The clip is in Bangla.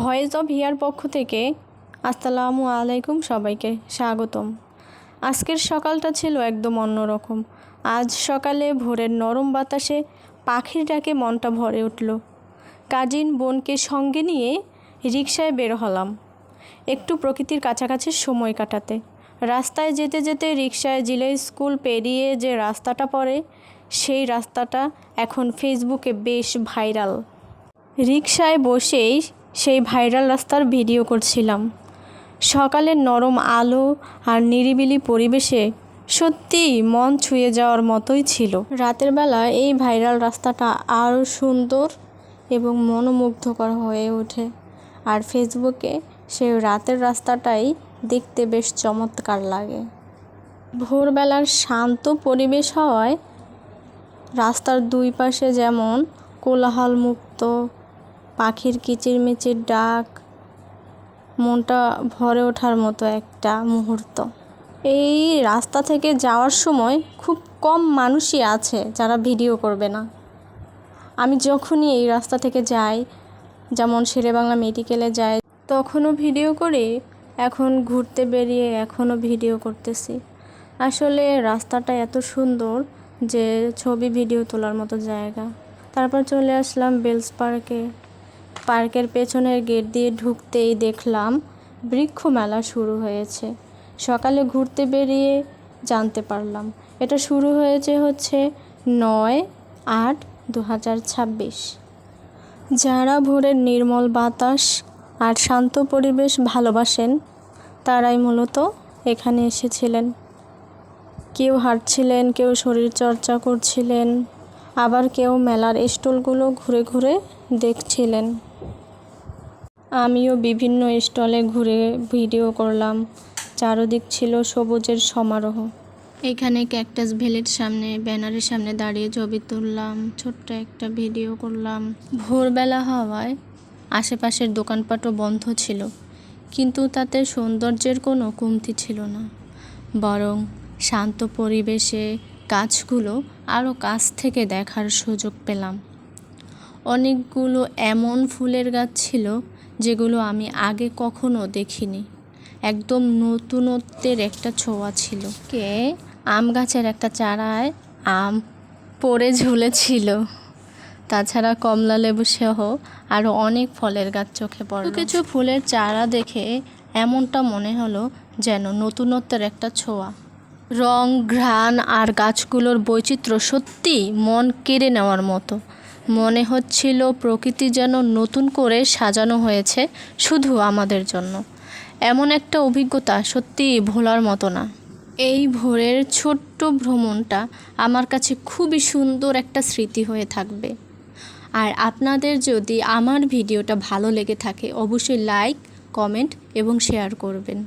ভয়েস অফ হিয়ার পক্ষ থেকে আসসালামু আলাইকুম, সবাইকে স্বাগতম। আজকের সকালটা ছিল একদম অন্যরকম। আজ সকালে ভোরের নরম বাতাসে পাখির ডাকে মনটা ভরে উঠল। কাজিন বোনকে সঙ্গে নিয়ে রিকশায় বের হলাম একটু প্রকৃতির কাছাকাছি সময় কাটাতে। রাস্তায় যেতে যেতে রিকশায় জিলে স্কুল পেরিয়ে যে রাস্তাটা পড়ে, সেই রাস্তাটা এখন ফেসবুকে বেশ ভাইরাল। রিকশায় বসেই সেই ভাইরাল রাস্তার ভিডিও করছিলাম। সকালের নরম আলো আর নিরিবিলি পরিবেশে সত্যিই মন ছুঁয়ে যাওয়ার মতোই ছিল। রাতের বেলা এই ভাইরাল রাস্তাটা আরও সুন্দর এবং মনোমুগ্ধকর হয়ে ওঠে, আর ফেসবুকে সেই রাতের রাস্তাটাই দেখতে বেশ চমৎকার লাগে। ভোরবেলার শান্ত পরিবেশ হওয়ায় রাস্তার দুই পাশে যেমন কোলাহলমুক্ত, পাখির কিচিরমিচির ডাক, মনটা ভরে ওঠার মতো একটা মুহূর্ত। এই রাস্তা থেকে যাওয়ার সময় খুব কম মানুষই আছে যারা ভিডিও করবে না। আমি যখনই এই রাস্তা থেকে যাই, যেমন শেরেবাংলা মেডিকেলে যাই, তখনও ভিডিও করি, এখন ঘুরতে বেরিয়ে এখনও ভিডিও করতেছি। আসলে রাস্তাটা এত সুন্দর যে ছবি ভিডিও তোলার মতো জায়গা। তারপর চলে আসলাম বেলস পার্কে। পার্কের পেছনের গেট দিয়ে ঢুকতেই দেখলাম বৃক্ষ মেলা শুরু হয়েছে। সকালে ঘুরতে বেরিয়ে জানতে পারলাম এটা শুরু হচ্ছে 9/8/2026। যারা ভোরের নির্মল বাতাস আর শান্ত পরিবেশ ভালোবাসেন তারাই মূলত এখানে এসেছিলেন। কেউ হাঁটছিলেন, কেউ শরীরচর্চা করছিলেন, আবার কেউ মেলার স্টলগুলো ঘুরে ঘুরে দেখছিলেন। আমিও বিভিন্ন স্টলে ঘুরে ভিডিও করলাম। চারদিক ছিল সবুজের সমারোহ। এখানে ক্যাকটাস ভ্যালির সামনে ব্যানারের সামনে দাঁড়িয়ে ছবি তুললাম, ছোট্ট একটা ভিডিও করলাম। ভোরবেলা হওয়ায় আশেপাশের দোকানপাটও বন্ধ ছিল, কিন্তু তাতে সৌন্দর্যের কোনো কমতি ছিল না। বরং শান্ত পরিবেশে গাছগুলো আরও কাছ থেকে দেখার সুযোগ পেলাম। অনেকগুলো এমন ফুলের গাছ ছিল যেগুলো আমি আগে কখনো দেখিনি। একদম নতুনত্বের একটা ছোঁয়া ছিল। আম গাছের একটা চারায় আম পড়ে ঝুলেছিল। তাছাড়া কমলা লেবু সহ আরও অনেক ফলের গাছ চোখে পড়ল। কিছু ফুলের চারা দেখে এমনটা মনে হলো যেন নতুনত্বের একটা ছোঁয়া। রং, ঘ্রাণ আর গাছগুলোর বৈচিত্র্য সত্যি মন কেড়ে নেওয়ার মতো। মনে হচ্ছিল প্রকৃতি যেন নতুন করে সাজানো হয়েছে শুধু আমাদের জন্য। এমন একটা অভিজ্ঞতা সত্যিই ভোলার মতো না। এই ভোরের ছোট্ট ভ্রমণটা আমার কাছে খুবই সুন্দর একটা স্মৃতি হয়ে থাকবে। আর আপনাদের যদি আমার ভিডিওটা ভালো লেগে থাকে অবশ্যই লাইক, কমেন্ট এবং শেয়ার করবেন।